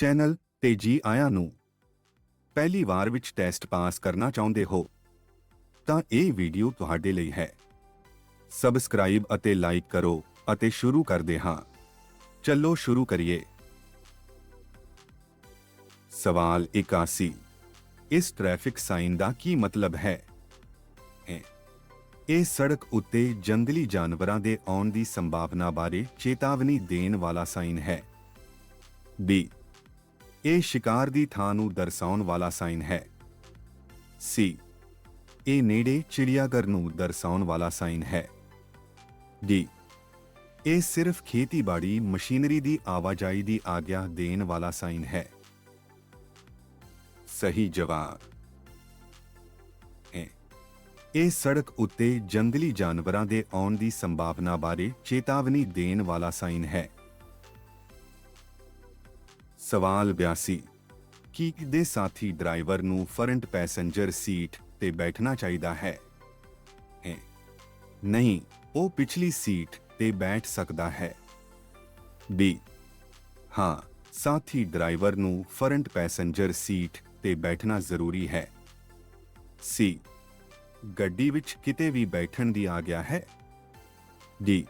Channel ਤੇ ਜੀ ਆਇਆਂ ਨੂੰ। ਪਹਿਲੀ ਵਾਰ ਵਿੱਚ ਟੈਸਟ ਪਾਸ ਕਰਨਾ ਚਾਹੁੰਦੇ ਹੋ ਤਾਂ ਇਹ ਵੀਡੀਓ ਤੁਹਾਡੇ ਲਈ ਹੈ। ਸਬਸਕ੍ਰਾਈਬ ਅਤੇ ਲਾਈਕ ਕਰੋ ਅਤੇ ਸ਼ੁਰੂ ਕਰਦੇ ਹਾਂ। ਚਲੋ ਸ਼ੁਰੂ ਕਰੀਏ। ਸਵਾਲ 81। ਇਸ ਟ੍ਰੈਫਿਕ ਸਾਈਨ ਦਾ ਕੀ ਮਤਲਬ ਹੈ? ਇਹ ਸੜਕ ਉੱਤੇ ਜੰਗਲੀ ਜਾਨਵਰਾਂ ਦੇ ਆਉਣ ਦੀ ਸੰਭਾਵਨਾ ਬਾਰੇ ਚੇਤਾਵਨੀ ਦੇਣ ਵਾਲਾ ਸਾਈਨ ਹੈ। ਬੀ, ਇਹ ਸ਼ਿਕਾਰ ਦੀ ਥਾਂ ਨੂੰ ਦਰਸਾਉਣ ਵਾਲਾ ਸਾਈਨ ਹੈ। ਸੀ, ਇਹ ਨੇੜੇ ਚਿੜੀਆਘਰ ਨੂੰ ਦਰਸਾਉਣ ਵਾਲਾ ਸਾਈਨ ਹੈ। ਡੀ, ਇਹ ਸਿਰਫ ਖੇਤੀਬਾੜੀ ਮਸ਼ੀਨਰੀ ਦੀ ਆਵਾਜਾਈ ਦੀ ਆਗਿਆ ਦੇਣ ਵਾਲਾ ਸਾਈਨ ਹੈ। ਸਹੀ ਜਵਾਬ ਹੈ ਇਹ ਸੜਕ ਉੱਤੇ ਜੰਗਲੀ ਜਾਨਵਰਾਂ ਦੇ ਆਉਣ ਦੀ ਸੰਭਾਵਨਾ ਬਾਰੇ ਚੇਤਾਵਨੀ ਦੇਣ ਵਾਲਾ ਸਾਈਨ ਹੈ। ਸਵਾਲ 82। ਕੀ ਦੇ ਸਾਥੀ ਡਰਾਈਵਰ ਨੂੰ ਫਰੰਟ ਪੈਸੇਂਜਰ ਸੀਟ ਤੇ ਬੈਠਣਾ ਚਾਹੀਦਾ ਹੈ? ਨਹੀਂ, ਉਹ ਪਿਛਲੀ ਸੀਟ ਤੇ ਬੈਠ ਸਕਦਾ ਹੈ। ਬੀ, ਹਾਂ, ਸਾਥੀ ਡਰਾਈਵਰ ਨੂੰ ਫਰੰਟ ਪੈਸੇਂਜਰ ਸੀਟ ਤੇ ਬੈਠਣਾ ਜ਼ਰੂਰੀ ਹੈ। ਸੀ, ਗੱਡੀ ਵਿੱਚ ਕਿਤੇ ਵੀ ਬੈਠਣ ਦੀ ਆਗਿਆ ਹੈ। ਡੀ,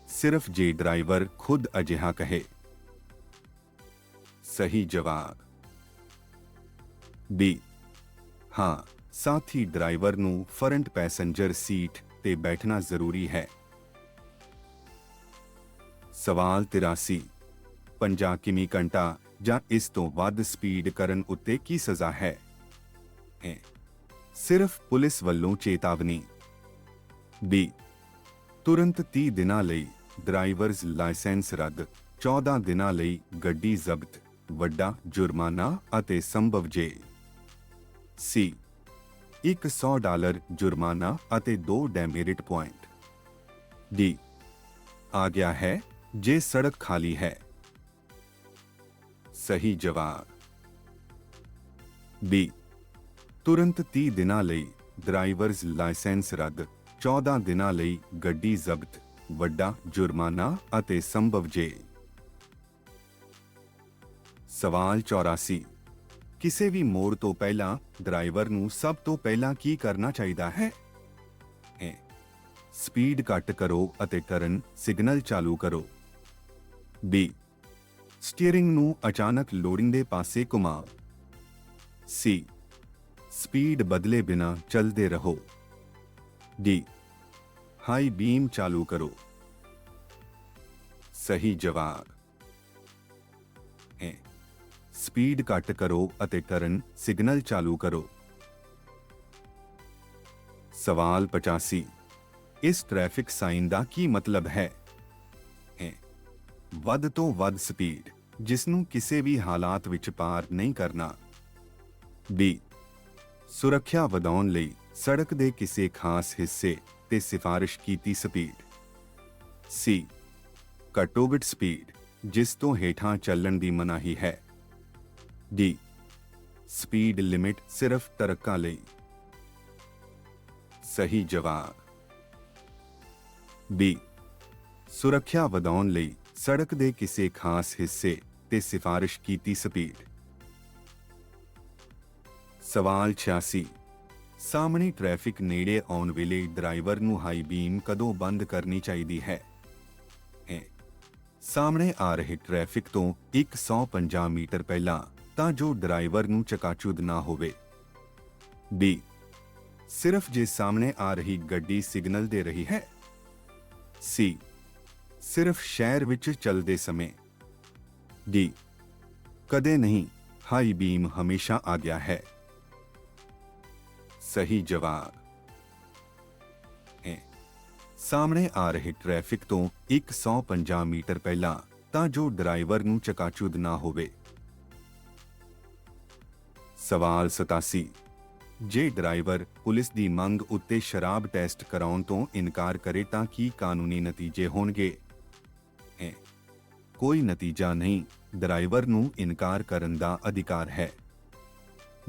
ਸਿਰਫ ਜੇ ਡਰਾਈਵਰ ਖੁਦ ਅਜਿਹਾ ਕਹੇ। ਸਹੀ ਜਵਾਬ ਬੀ, ਹਾਂ, ਸਾਥੀ ਡਰਾਈਵਰ ਨੂੰ ਫਰੰਟ ਪੈਸੇਂਜਰ ਸੀਟ ਤੇ ਬੈਠਣਾ ਜ਼ਰੂਰੀ ਹੈ। ਸਵਾਲ 83। 50 ਕਿਮੀ ਘੰਟਾ ਜਾਂ ਇਸ ਤੋਂ ਵੱਧ ਸਪੀਡ ਕਰਨ ਉੱਤੇ ਕੀ ਸਜ਼ਾ ਹੈ? ਸਿਰਫ ਪੁਲਿਸ ਵੱਲੋਂ ਚੇਤਾਵਨੀ। ਬੀ, ਤੁਰੰਤ 30 ਦਿਨਾਂ ਲਈ ਡਰਾਈਵਰਜ਼ ਲਾਇਸੈਂਸ ਰੱਦ, 14 ਦਿਨਾਂ ਲਈ ਗੱਡੀ ਜ਼ਬਤ, ਵੱਡਾ ਜੁਰਮਾਨਾ ਅਤੇ ਸੰਭਵ ਜੇਲ੍ਹ। ਸੀ, $100 ਜੁਰਮਾਨਾ ਅਤੇ 2 ਡੈਮੇਰਿਟ ਪੁਆਇੰਟ। ਡੀ, ਆਗਿਆ ਹੈ ਜੇ ਸੜਕ ਖਾਲੀ ਹੈ। ਸਹੀ ਜਵਾਬ ਬੀ, ਤੁਰੰਤ 30 ਦਿਨਾਂ ਲਈ ਡਰਾਈਵਰਜ਼ ਲਾਇਸੈਂਸ ਰੱਦ, 14 ਦਿਨਾਂ ਲਈ ਗੱਡੀ ਜ਼ਬਤ, ਵੱਡਾ ਜੁਰਮਾਨਾ ਅਤੇ ਸੰਭਵ ਜੇਲ੍ਹ। ਸਵਾਲ 84। ਕਿਸੇ ਵੀ ਮੋੜ ਤੋਂ ਪਹਿਲਾਂ ਡਰਾਈਵਰ ਨੂੰ ਸਭ ਤੋਂ ਪਹਿਲਾਂ ਕੀ ਕਰਨਾ ਚਾਹੀਦਾ ਹੈ? ਸਪੀਡ ਘੱਟ ਕਰੋ ਅਤੇ ਟਰਨ ਸਿਗਨਲ ਚਾਲੂ ਕਰੋ। ਬੀ, ਸਟੀਅਰਿੰਗ ਨੂੰ ਅਚਾਨਕ ਲੋੜੀਂਦੇ ਪਾਸੇ ਘੁਮਾਓ। ਸੀ, ਸਪੀਡ ਬਦਲੇ ਬਿਨਾਂ ਚੱਲਦੇ ਰਹੋ। ਡੀ, ਹਾਈ ਬੀਮ ਚਾਲੂ ਕਰੋ। ਸਹੀ ਜਵਾਬ ਹੈ ਸਪੀਡ ਘੱਟ ਕਰੋ ਅਤੇ ਟਰਨ ਸਿਗਨਲ ਚਾਲੂ ਕਰੋ। ਸਵਾਲ 85। ਇਸ ਟ੍ਰੈਫਿਕ ਸਾਈਨ ਦਾ ਕੀ ਮਤਲਬ ਹੈ? ਵੱਧ ਤੋਂ ਵੱਧ ਸਪੀਡ, ਜਿਸ ਨੂੰ ਕਿਸੇ ਵੀ ਹਾਲਾਤ ਵਿੱਚ ਪਾਰ ਨਹੀਂ ਕਰਨਾ। ਬੀ, ਸੁਰੱਖਿਆ ਵਧਾਉਣ ਲਈ ਸੜਕ ਦੇ ਕਿਸੇ ਖਾਸ ਹਿੱਸੇ ਤੇ ਸਿਫਾਰਿਸ਼ ਕੀਤੀ ਸਪੀਡ। ਸੀ, ਘੱਟੋ-ਘੱਟ ਸਪੀਡ, ਜਿਸ ਤੋਂ ਹੇਠਾਂ ਚੱਲਣ ਦੀ ਮਨਾਹੀ ਹੈ। ਡੀ, ਸਪੀਡ ਲਿਮਿਟ ਸਿਰਫ ਟਰੱਕਾਂ ਲਈ। ਸਹੀ ਜਵਾਬ ਬੀ, ਸੁਰੱਖਿਆ ਵਧਾਉਣ ਲਈ ਸੜਕ ਦੇ ਕਿਸੇ ਖਾਸ ਹਿੱਸੇ ਤੇ ਸਿਫਾਰਿਸ਼ ਕੀਤੀ ਸਪੀਡ। ਸਵਾਲ 86। ਸਾਹਮਣੇ ਟ੍ਰੈਫਿਕ ਨੇੜੇ ਆਉਣ ਵੇਲੇ ਡਰਾਈਵਰ ਨੂੰ ਹਾਈ ਬੀਮ ਕਦੋਂ ਬੰਦ ਕਰਨੀ ਚਾਹੀਦੀ ਹੈ? ਸਾਹਮਣੇ ਆ ਰਹੇ ਟ੍ਰੈਫਿਕ ਤੋਂ 150 ਮੀਟਰ ਪਹਿਲਾਂ, ਤਾਂ ਜੋ ਡਰਾਈਵਰ ਨੂੰ ਚਕਾਚੂਦ ਨਾ ਹੋਵੇ। ਬੀ, ਸਿਰਫ ਜੇ ਸਾਹਮਣੇ ਆ ਰਹੀ ਗੱਡੀ ਸਿਗਨਲ ਦੇ ਰਹੀ ਹੈ। ਸੀ, ਸਿਰਫ ਸ਼ਹਿਰ ਵਿੱਚ ਚੱਲਦੇ ਸਮੇਂ। ਡੀ, ਕਦੇ ਨਹੀਂ, ਹਾਈ ਬੀਮ ਹਮੇਸ਼ਾ ਆਗਿਆ ਹੈ। ਸਹੀ ਜਵਾਬ ਹੈ ਸਾਹਮਣੇ ਆ ਰਹੇ ਟ੍ਰੈਫਿਕ ਤੋਂ 150 ਮੀਟਰ ਪਹਿਲਾਂ, ਤਾਂ ਜੋ ਡਰਾਈਵਰ ਨੂੰ ਚਕਾਚੂਦ ਨਾ ਹੋਵੇ। ਸਵਾਲ 87। ਜੇ ਡਰਾਈਵਰ ਪੁਲਿਸ ਦੀ ਮੰਗ ਉੱਤੇ ਸ਼ਰਾਬ ਟੈਸਟ ਕਰਾਉਣ ਤੋਂ ਇਨਕਾਰ ਕਰੇ ਤਾਂ ਕੀ ਕਾਨੂੰਨੀ ਨਤੀਜੇ ਹੋਣਗੇ? ਕੋਈ ਨਤੀਜਾ ਨਹੀਂ, ਡਰਾਈਵਰ ਨੂੰ ਇਨਕਾਰ ਕਰਨ ਦਾ ਅਧਿਕਾਰ ਹੈ।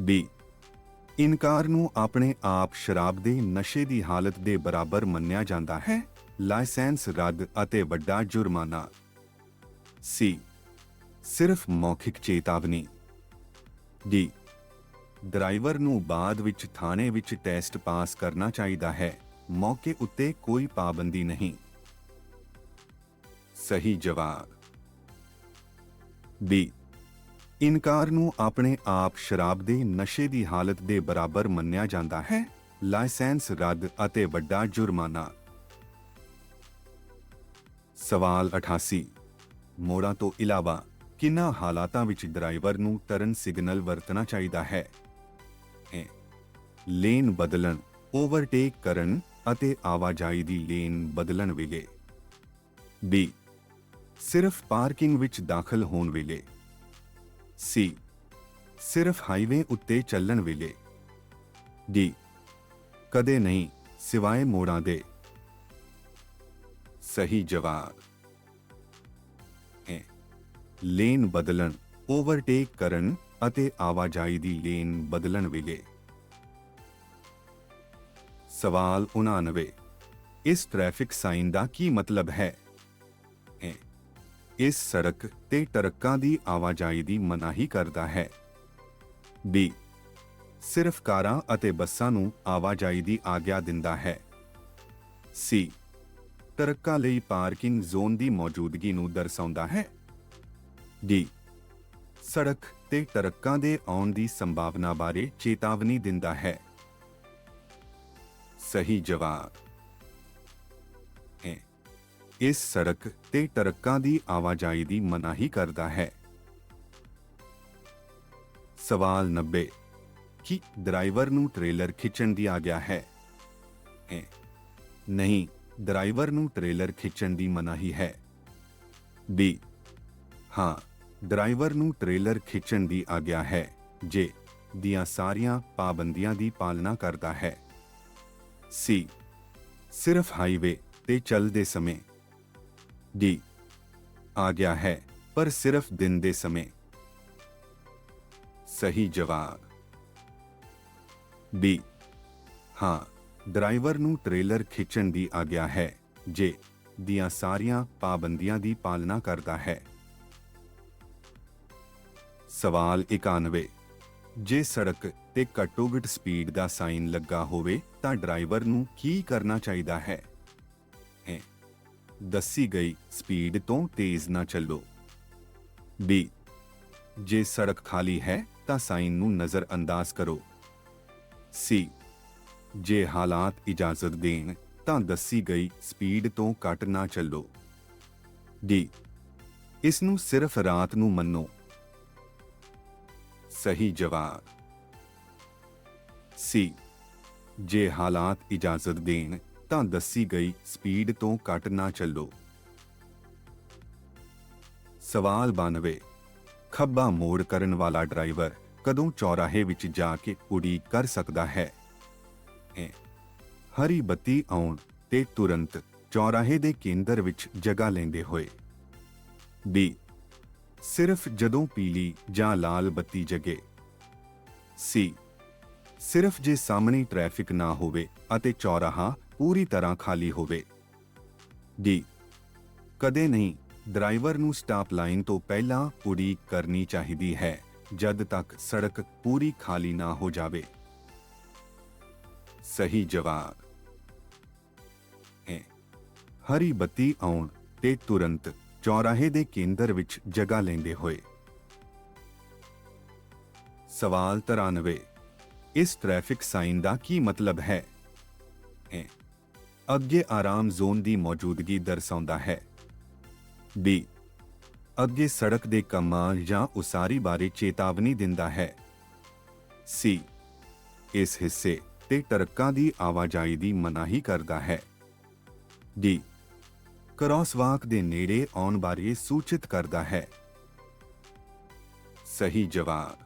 ਬੀ, ਇਨਕਾਰ ਨੂੰ ਆਪਣੇ ਆਪ ਸ਼ਰਾਬ ਦੇ ਨਸ਼ੇ ਦੀ ਹਾਲਤ ਦੇ ਬਰਾਬਰ ਮੰਨਿਆ ਜਾਂਦਾ ਹੈ, ਲਾਇਸੈਂਸ ਰੱਦ ਅਤੇ ਵੱਡਾ ਜੁਰਮਾਨਾ। ਸੀ, ਸਿਰਫ ਮੌਖਿਕ ਚੇਤਾਵਨੀ। ਡੀ ਡਰਾਈਵਰ ਨੂੰ ਬਾਅਦ ਵਿੱਚ ਥਾਣੇ ਵਿੱਚ ਟੈਸਟ ਪਾਸ ਕਰਨਾ ਚਾਹੀਦਾ ਹੈ, ਮੌਕੇ ਉੱਤੇ ਕੋਈ ਪਾਬੰਦੀ ਨਹੀਂ। ਸਹੀ ਜਵਾਬ ਬੀ ਇਨਕਾਰ ਨੂੰ ਆਪਣੇ ਆਪ ਸ਼ਰਾਬ ਦੇ ਨਸ਼ੇ ਦੀ ਹਾਲਤ ਦੇ ਬਰਾਬਰ ਮੰਨਿਆ ਜਾਂਦਾ ਹੈ, ਲਾਇਸੈਂਸ ਰੱਦ ਅਤੇ ਵੱਡਾ ਜੁਰਮਾਨਾ। ਸਵਾਲ 88 ਮੋੜਾਂ ਤੋਂ ਇਲਾਵਾ ਕਿੰਨਾਂ ਹਾਲਾਤਾਂ ਵਿੱਚ ਡਰਾਈਵਰ ਨੂੰ ਟਰਨ ਸਿਗਨਲ ਵਰਤਣਾ ਚਾਹੀਦਾ ਹੈ? ਲੇਨ ਬਦਲਣ, ਓਵਰਟੇਕ ਕਰਨ ਅਤੇ ਆਵਾਜਾਈ ਦੀ ਲੇਨ ਬਦਲਣ ਵੇਲੇ। ਬੀ ਸਿਰਫ ਪਾਰਕਿੰਗ ਵਿੱਚ ਦਾਖਲ ਹੋਣ ਵੇਲੇ। ਸੀ ਸਿਰਫ ਹਾਈਵੇ ਉੱਤੇ ਚੱਲਣ ਵੇਲੇ। ਡੀ ਕਦੇ ਨਹੀਂ ਸਿਵਾਏ ਮੋੜਾਂ ਦੇ। ਸਹੀ ਜਵਾਬ ਲੇਨ ਬਦਲਣ, ਓਵਰਟੇਕ ਕਰਨ ਅਤੇ ਆਵਾਜਾਈ ਦੀ ਲੇਨ ਬਦਲਣ ਵੇਲੇ। ਸਵਾਲ 99 ਇਸ ਟ੍ਰੈਫਿਕ ਸਾਈਨ ਦਾ ਕੀ ਮਤਲਬ ਹੈ? ਇਸ ਸੜਕ ਤੇ ਟਰੱਕਾਂ ਦੀ ਆਵਾਜਾਈ ਦੀ ਮਨਾਹੀ ਕਰਦਾ ਹੈ। ਬੀ ਸਿਰਫ ਕਾਰਾਂ ਅਤੇ ਬੱਸਾਂ ਨੂੰ ਆਵਾਜਾਈ ਦੀ ਆਗਿਆ ਦਿੰਦਾ ਹੈ। ਸੀ ਟਰੱਕਾਂ ਲਈ ਪਾਰਕਿੰਗ ਜ਼ੋਨ ਦੀ ਮੌਜੂਦਗੀ ਨੂੰ ਦਰਸਾਉਂਦਾ ਹੈ। ਡੀ ਸੜਕ ਤੇ ਟਰੱਕਾਂ ਦੇ ਆਉਣ ਦੀ ਸੰਭਾਵਨਾ ਬਾਰੇ ਚੇਤਾਵਨੀ ਦਿੰਦਾ ਹੈ। ਸਹੀ ਜਵਾਬ ਇਸ ਸੜਕ ਤੇ ਟਰੱਕਾਂ ਦੀ ਆਵਾਜਾਈ ਦੀ ਮਨਾਹੀ ਕਰਦਾ ਹੈ। ਸਵਾਲ 90 ਕੀ ਡਰਾਈਵਰ ਨੂੰ ਟ੍ਰੇਲਰ ਖਿੱਚਣ ਦੀ ਆਗਿਆ ਹੈ? ਨਹੀਂ, ਡਰਾਈਵਰ ਨੂੰ ਟ੍ਰੇਲਰ ਖਿੱਚਣ ਦੀ ਮਨਾਹੀ ਹੈ। ਬੀ ਹਾਂ, ਡਰਾਈਵਰ ਨੂੰ ਟ੍ਰੇਲਰ ਖਿੱਚਣ ਦੀ ਆਗਿਆ ਹੈ ਜੇ ਦੀਆਂ ਸਾਰੀਆਂ ਪਾਬੰਦੀਆਂ ਦੀ ਪਾਲਣਾ ਕਰਦਾ ਹੈ। ਸੀ ਸਿਰਫ ਹਾਈਵੇ ਤੇ ਚੱਲਦੇ ਸਮੇਂ। ਡੀ ਆਗਿਆ ਹੈ ਪਰ ਸਿਰਫ ਦਿਨ ਦੇ ਸਮੇਂ। ਸਹੀ ਜਵਾਬ ਬੀ ਹਾਂ, ਡਰਾਈਵਰ ਨੂੰ ਟ੍ਰੇਲਰ ਖਿੱਚਣ ਦੀ ਆਗਿਆ ਹੈ ਜੇ ਦੀਆਂ ਸਾਰੀਆਂ ਪਾਬੰਦੀਆਂ ਦੀ ਪਾਲਣਾ ਕਰਦਾ ਹੈ। ਸਵਾਲ 91 ਜੇ ਸੜਕ ਤੇ ਘੱਟੋ-ਘੱਟ ਸਪੀਡ ਦਾ ਸਾਈਨ ਲੱਗਾ ਹੋਵੇ ਤਾਂ ਡਰਾਈਵਰ ਨੂੰ ਕੀ ਕਰਨਾ ਚਾਹੀਦਾ ਹੈ? ਦੱਸੀ ਗਈ ਸਪੀਡ ਤੋਂ ਤੇਜ਼ ਨਾ ਚੱਲੋ। ਬੀ ਜੇ ਸੜਕ ਖਾਲੀ ਹੈ ਤਾਂ ਸਾਈਨ ਨੂੰ ਨਜ਼ਰਅੰਦਾਜ਼ ਕਰੋ। ਸੀ ਜੇ ਹਾਲਾਤ ਇਜਾਜ਼ਤ ਦੇਣ ਤਾਂ ਦੱਸੀ ਗਈ ਸਪੀਡ ਤੋਂ ਘੱਟ ਨਾ ਚੱਲੋ। ਡੀ ਇਸ ਨੂੰ ਸਿਰਫ ਰਾਤ ਨੂੰ ਮੰਨੋ। ਸਹੀ ਜਵਾਬ ਸੀ ਜੇ ਹਾਲਾਤ ਇਜਾਜ਼ਤ ਦੇਣ ਤਾਂ ਦੱਸੀ ਗਈ ਸਪੀਡ ਤੋਂ ਘੱਟ ਨਾ ਚੱਲੋ। ਸਵਾਲ 92 ਖੱਬਾ ਮੋੜ ਕਰਨ ਵਾਲਾ ਡਰਾਈਵਰ ਕਦੋਂ ਚੌਰਾਹੇ ਵਿੱਚ ਜਾ ਕੇ ਉਡੀਕ ਕਰ ਸਕਦਾ ਹੈ? ਹਰੀ ਬੱਤੀ ਆਉਣ ਤੇ ਤੁਰੰਤ ਚੌਰਾਹੇ ਦੇ ਕੇਂਦਰ ਵਿੱਚ ਜਗ੍ਹਾ ਲੈਂਦੇ ਹੋਏ। ਬੀ ਸਿਰਫ ਜਦੋਂ ਪੀਲੀ ਜਾਂ ਲਾਲ ਬੱਤੀ ਜਗੇ। ਸੀ ਸਿਰਫ ਜੇ ਸਾਹਮਣੇ ਟ੍ਰੈਫਿਕ ਨਾ ਹੋਵੇ ਅਤੇ ਚੌਰਾਹਾ ਪੂਰੀ ਤਰ੍ਹਾਂ ਖਾਲੀ ਹੋਵੇ। ਡੀ ਕਦੇ ਨਹੀਂ, ਡਰਾਈਵਰ ਨੂੰ ਸਟਾਪ ਲਾਈਨ ਤੋਂ ਪਹਿਲਾਂ ਉਡੀਕ ਕਰਨੀ ਚਾਹੀਦੀ ਹੈ ਜਦ ਤੱਕ ਸੜਕ ਪੂਰੀ ਖਾਲੀ ਨਾ ਹੋ ਜਾਵੇ। ਸਹੀ ਜਵਾਬ ਹਰੀ ਬੱਤੀ ਆਉਣ ਤੇ ਤੁਰੰਤ ਚੌਰਾਹੇ ਦੇ ਕੇਂਦਰ ਵਿੱਚ ਜਗ੍ਹਾ ਲੈਂਦੇ ਹੋਏ। ਸਵਾਲ 93 ਇਸ ਟ੍ਰੈਫਿਕ ਸਾਈਨ ਦਾ ਕੀ ਮਤਲਬ ਹੈ? ਅੱਗੇ ਆਰਾਮ ਜ਼ੋਨ ਦੀ ਮੌਜੂਦਗੀ ਦਰਸਾਉਂਦਾ ਹੈ। ਬੀ ਅੱਗੇ ਸੜਕ ਦੇ ਕੰਮਾਂ ਜਾਂ ਉਸਾਰੀ ਬਾਰੇ ਚੇਤਾਵਨੀ ਦਿੰਦਾ ਹੈ। ਸੀ ਇਸ ਹਿੱਸੇ ਤੇ ਟਰੱਕਾਂ ਦੀ ਆਵਾਜਾਈ ਦੀ ਮਨਾਹੀ ਕਰਦਾ ਹੈ। ਡੀ ਕ੍ਰਾਸਵਾਕ ਦੇ ਨੇੜੇ ਆਉਣ ਬਾਰੇ ਸੂਚਿਤ ਕਰਦਾ ਹੈ। ਸਹੀ ਜਵਾਬ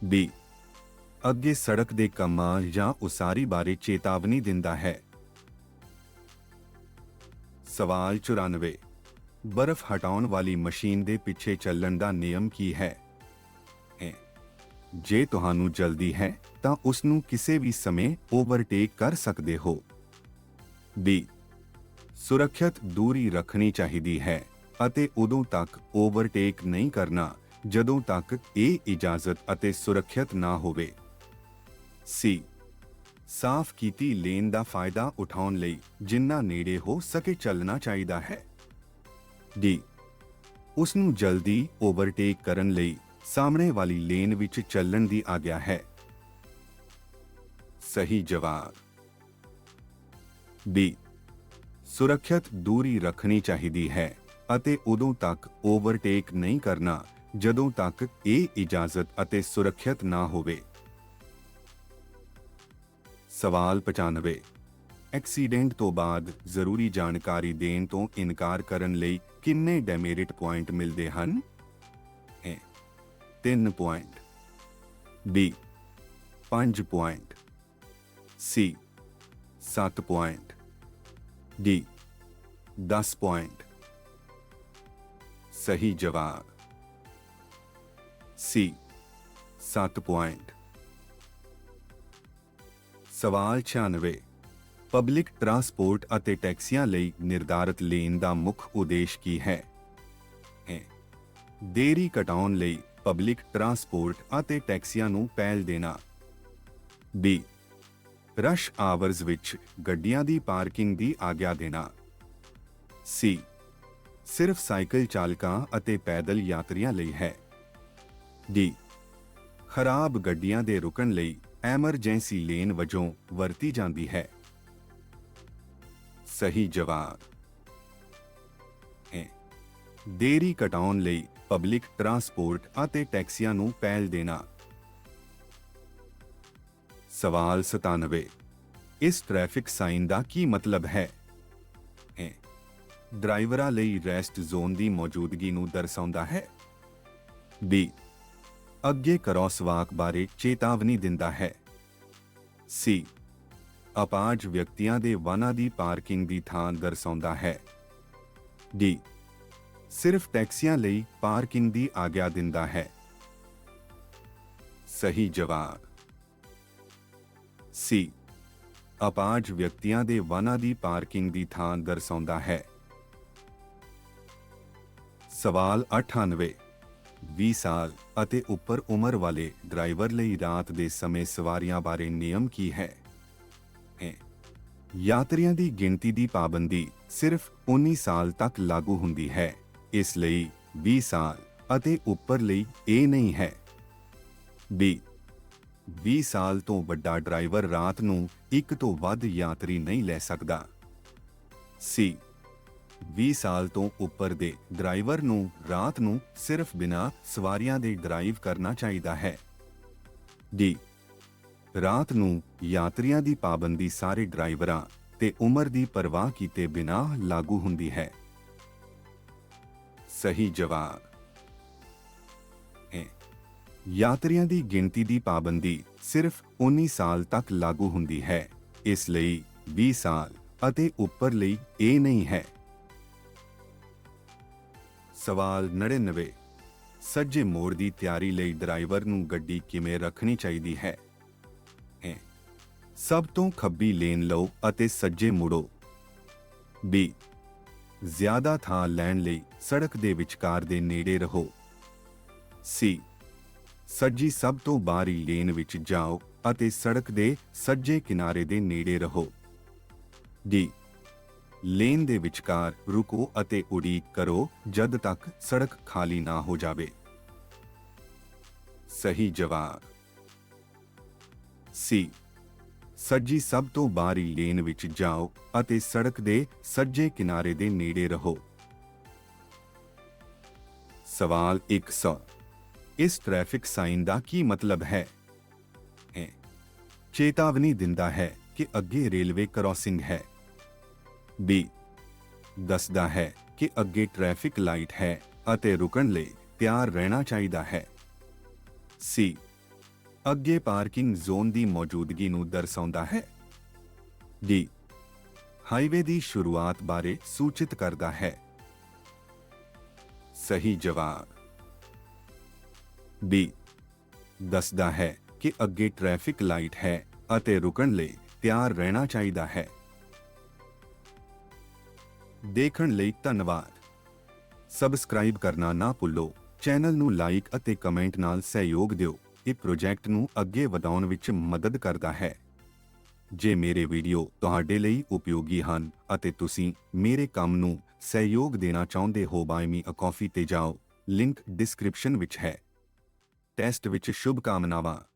ਬੀ ਅੱਗੇ ਸੜਕ ਦੇ ਕੰਮਾਂ ਜਾਂ ਉਸਾਰੀ ਬਾਰੇ ਚੇਤਾਵਨੀ ਦਿੰਦਾ ਹੈ। ਸਵਾਲ 94 ਬਰਫ਼ ਹਟਾਉਣ ਵਾਲੀ ਮਸ਼ੀਨ ਦੇ ਪਿੱਛੇ ਚੱਲਣ ਦਾ ਨਿਯਮ ਕੀ ਹੈ? ਜੇ ਤੁਹਾਨੂੰ ਜਲਦੀ ਹੈ ਤਾਂ ਉਸ ਨੂੰ ਕਿਸੇ ਵੀ ਸਮੇਂ ਓਵਰਟੇਕ ਕਰ ਸਕਦੇ ਹੋ। ਬੀ ਸੁਰੱਖਿਅਤ ਦੂਰੀ ਰੱਖਣੀ ਚਾਹੀਦੀ ਹੈ ਅਤੇ ਉਦੋਂ ਤੱਕ ਓਵਰਟੇਕ ਨਹੀਂ ਕਰਨਾ ਜਦੋਂ ਤੱਕ ਇਹ ਇਜਾਜ਼ਤ ਅਤੇ ਸੁਰੱਖਿਅਤ ਨਾ ਹੋਵੇ। ਸੀ ਸਾਫ਼ ਕੀਤੀ ਲੇਨ ਦਾ ਫਾਇਦਾ ਉਠਾਉਣ ਲਈ ਜਿੰਨਾ ਨੇੜੇ ਹੋ ਸਕੇ ਚੱਲਣਾ ਚਾਹੀਦਾ ਹੈ। ਡੀ ਉਸ ਨੂੰ ਜਲਦੀ ਓਵਰਟੇਕ ਕਰਨ ਲਈ ਸਾਹਮਣੇ ਵਾਲੀ ਲੇਨ ਵਿੱਚ ਚੱਲਣ ਦੀ ਆਗਿਆ ਹੈ। ਸਹੀ ਜਵਾਬ ਬੀ ਸੁਰੱਖਿਅਤ ਦੂਰੀ ਰੱਖਣੀ ਚਾਹੀਦੀ ਹੈ ਅਤੇ ਉਦੋਂ ਤੱਕ ਓਵਰਟੇਕ ਨਹੀਂ ਕਰਨਾ ਜਦੋਂ ਤੱਕ ਇਹ ਇਜਾਜ਼ਤ ਅਤੇ ਸੁਰੱਖਿਅਤ ਨਾ ਹੋਵੇ। ਸਵਾਲ 95 ਐਕਸੀਡੈਂਟ ਤੋਂ ਬਾਅਦ ਜ਼ਰੂਰੀ ਜਾਣਕਾਰੀ ਦੇਣ ਤੋਂ ਇਨਕਾਰ ਕਰਨ ਲਈ ਕਿੰਨੇ ਡੈਮੇਰਿਟ ਪੁਆਇੰਟ ਮਿਲਦੇ ਹਨ? A 3 point, B 5 point, C 7 point, D 10 point. ਸਹੀ ਜਵਾਬ C 7 ਪੁਆਇੰਟ। ਸਵਾਲ 96 ਪਬਲਿਕ ਟਰਾਂਸਪੋਰਟ ਅਤੇ ਟੈਕਸੀਆਂ ਲਈ ਨਿਰਧਾਰਤ ਲੇਨ ਦਾ ਮੁੱਖ ਉਦੇਸ਼ ਕੀ ਹੈ? A ਦੇਰੀ ਘਟਾਉਣ ਲਈ ਪਬਲਿਕ ਟਰਾਂਸਪੋਰਟ ਅਤੇ ਟੈਕਸੀਆਂ ਨੂੰ ਪਹਿਲ ਦੇਣਾ, B ਰਸ਼ ਆਵਰਜ਼ ਵਿੱਚ ਗੱਡੀਆਂ ਦੀ ਪਾਰਕਿੰਗ ਦੀ ਆਗਿਆ ਦੇਣਾ, C ਸਿਰਫ ਸਾਈਕਲ ਚਾਲਕਾਂ ਅਤੇ ਪੈਦਲ ਯਾਤਰੀਆਂ ਲਈ ਹੈ, D ਖਰਾਬ ਗੱਡੀਆਂ ਦੇ ਰੁਕਣ ਲਈ ਐਮਰਜੈਂਸੀ ਲੇਨ ਵਜੋਂ ਵਰਤੀ ਜਾਂਦੀ ਹੈ। ਸਹੀ ਜਵਾਬ ਹੈ ਦੇਰੀ ਘਟਾਉਣ ਲਈ ਪਬਲਿਕ ਟਰਾਂਸਪੋਰਟ ਅਤੇ ਟੈਕਸੀਆਂ ਨੂੰ ਪਹਿਲ ਦੇਣਾ। ਸਵਾਲ 97 ਇਸ ਟ੍ਰੈਫਿਕ ਸਾਈਨ ਦਾ ਕੀ ਮਤਲਬ ਹੈ? A ਡਰਾਈਵਰਾਂ ਲਈ ਰੈਸਟ ਜ਼ੋਨ ਦੀ ਮੌਜੂਦਗੀ ਨੂੰ ਦਰਸਾਉਂਦਾ ਹੈ, B ਅੱਗੇ ਕ੍ਰਾਸਵਾਕ ਬਾਰੇ ਚੇਤਾਵਨੀ ਦਿੰਦਾ ਹੈ, C ਅਪਾਹਜ ਵਿਅਕਤੀਆਂ ਦੇ ਵਾਹਨਾਂ ਦੀ ਪਾਰਕਿੰਗ ਦੀ ਥਾਂ ਦਰਸਾਉਂਦਾ ਹੈ, D ਸਿਰਫ ਟੈਕਸੀਆਂ ਲਈ ਪਾਰਕਿੰਗ ਦੀ ਆਗਿਆ ਦਿੰਦਾ ਹੈ। ਸਹੀ ਜਵਾਬ C ਅਪਾਹਜ ਵਿਅਕਤੀਆਂ ਦੇ ਵਾਹਨਾਂ ਦੀ ਪਾਰਕਿੰਗ ਦੀ ਥਾਂ ਦਰਸਾਉਂਦਾ ਹੈ। ਸਵਾਲ 98 20 ਸਾਲ ਅਤੇ ਉੱਪਰ ਉਮਰ ਵਾਲੇ ਡਰਾਈਵਰ ਲਈ ਰਾਤ ਦੇ ਸਮੇਂ ਸਵਾਰੀਆਂ ਬਾਰੇ ਨਿਯਮ ਕੀ ਹੈ? A ਯਾਤਰੀਆਂ ਦੀ ਗਿਣਤੀ ਦੀ ਪਾਬੰਦੀ ਸਿਰਫ 19 ਸਾਲ ਤੱਕ ਲਾਗੂ ਹੁੰਦੀ ਹੈ, ਇਸ ਲਈ 20 ਸਾਲ ਅਤੇ ਉੱਪਰ ਲਈ ਇਹ ਨਹੀਂ ਹੈ। B 20 ਸਾਲ ਤੋਂ ਵੱਡਾ ਡਰਾਈਵਰ ਰਾਤ ਨੂੰ ਇੱਕ ਤੋਂ ਵੱਧ ਯਾਤਰੀ ਨਹੀਂ ਲੈ ਸਕਦਾ। C 20 ਸਾਲ ਤੋਂ ਉੱਪਰ ਦੇ ਡਰਾਈਵਰ ਨੂੰ ਰਾਤ ਨੂੰ ਸਿਰਫ ਬਿਨਾਂ ਸਵਾਰੀਆਂ ਦੇ ਡਰਾਈਵ ਕਰਨਾ ਚਾਹੀਦਾ ਹੈ। D ਰਾਤ ਨੂੰ ਯਾਤਰੀਆਂ ਦੀ ਪਾਬੰਦੀ ਸਾਰੇ ਡਰਾਈਵਰਾਂ ਤੇ ਉਮਰ ਦੀ ਪਰਵਾਹ ਕੀਤੇ ਬਿਨਾਂ ਲਾਗੂ ਹੁੰਦੀ ਹੈ। ਸਹੀ ਜਵਾਬ ਹੈ ਯਾਤਰੀਆਂ ਦੀ ਗਿਣਤੀ ਦੀ ਪਾਬੰਦੀ ਸਿਰਫ 19 ਸਾਲ ਤੱਕ ਲਾਗੂ ਹੁੰਦੀ ਹੈ, ਇਸ ਲਈ 20 ਸਾਲ ਅਤੇ ਉੱਪਰ ਲਈ ਇਹ ਨਹੀਂ ਹੈ। ਸਵਾਲ 99 ਸੱਜੇ ਮੋੜ ਦੀ ਤਿਆਰੀ ਲਈ ਡਰਾਈਵਰ ਨੂੰ ਗੱਡੀ ਕਿਵੇਂ ਰੱਖਣੀ ਚਾਹੀਦੀ ਹੈ? A ਸਭ ਤੋਂ ਖੱਬੀ ਲੇਨ ਲਓ ਅਤੇ ਸੱਜੇ ਮੁੜੋ, B ਜ਼ਿਆਦਾ ਥਾਂ ਲੈਣ ਲਈ ਸੜਕ ਦੇ ਵਿਚਕਾਰ ਦੇ ਨੇੜੇ ਰਹੋ, C ਸੱਜੀ ਸਭ ਤੋਂ ਬਾਹਰੀ ਲੇਨ ਵਿੱਚ ਜਾਓ ਅਤੇ ਸੜਕ ਦੇ ਸੱਜੇ ਕਿਨਾਰੇ ਦੇ ਨੇੜੇ ਰਹੋ, D ਲੇਨ ਦੇ ਵਿਚਕਾਰ ਰੁਕੋ ਅਤੇ ਉਡੀਕ ਕਰੋ ਜਦ ਤੱਕ ਸੜਕ ਖਾਲੀ ਨਾ ਹੋ ਜਾਵੇ। ਸਹੀ ਜਵਾਬ C ਸੱਜੀ ਸਭ ਤੋਂ ਬਾਹਰੀ ਲੇਨ ਵਿੱਚ ਜਾਓ ਅਤੇ ਸੜਕ ਦੇ ਸੱਜੇ ਕਿਨਾਰੇ ਦੇ ਨੇੜੇ ਰਹੋ। ਸਵਾਲ 100 ਇਸ ਟ੍ਰੈਫਿਕ ਸਾਈਨ ਦਾ ਕੀ ਮਤਲਬ ਹੈ? A ਚੇਤਾਵਨੀ ਦਿੰਦਾ ਹੈ ਕਿ ਅੱਗੇ ਰੇਲਵੇ ਕ੍ਰਾਸਿੰਗ ਹੈ, B ਦੱਸਦਾ ਹੈ ਕਿ ਅੱਗੇ ਟ੍ਰੈਫਿਕ ਲਾਈਟ ਹੈ ਅਤੇ ਰੁਕਣ ਲਈ ਤਿਆਰ ਰਹਿਣਾ ਚਾਹੀਦਾ ਹੈ, C ਅੱਗੇ ਪਾਰਕਿੰਗ ਜ਼ੋਨ ਦੀ ਮੌਜੂਦਗੀ ਨੂੰ ਦਰਸਾਉਂਦਾ ਹੈ, D ਹਾਈਵੇ ਦੀ ਸ਼ੁਰੂਆਤ ਬਾਰੇ ਸੂਚਿਤ ਕਰਦਾ ਹੈ। ਸਹੀ ਜਵਾਬ B ਦੱਸਦਾ ਹੈ ਕਿ ਅੱਗੇ ਟ੍ਰੈਫਿਕ ਲਾਈਟ ਹੈ ਅਤੇ ਰੁਕਣ ਲਈ ਤਿਆਰ ਰਹਿਣਾ ਚਾਹੀਦਾ ਹੈ। ਦੇਖਣ ਲਈ ਧੰਨਵਾਦ। ਸਬਸਕ੍ਰਾਈਬ ਕਰਨਾ ਨਾ ਭੁੱਲੋ। ਚੈਨਲ ਨੂੰ ਲਾਈਕ ਅਤੇ ਕਮੈਂਟ ਨਾਲ ਸਹਿਯੋਗ ਦਿਓ। ਇਹ ਪ੍ਰੋਜੈਕਟ ਨੂੰ ਅੱਗੇ ਵਧਾਉਣ ਵਿੱਚ ਮਦਦ ਕਰਦਾ ਹੈ। ਜੇ ਮੇਰੇ ਵੀਡੀਓ ਤੁਹਾਡੇ ਲਈ ਉਪਯੋਗੀ ਹਨ ਅਤੇ ਤੁਸੀਂ ਮੇਰੇ ਕੰਮ ਨੂੰ ਸਹਿਯੋਗ ਦੇਣਾ ਚਾਹੁੰਦੇ ਹੋ, ਬਾਏ ਮੀ ਅ ਕਾਫੀ ਤੇ ਜਾਓ, ਲਿੰਕ ਡਿਸਕ੍ਰਿਪਸ਼ਨ ਵਿੱਚ ਹੈ। ਟੈਸਟ ਵਿੱਚ ਸ਼ੁਭਕਾਮਨਾਵਾਂ।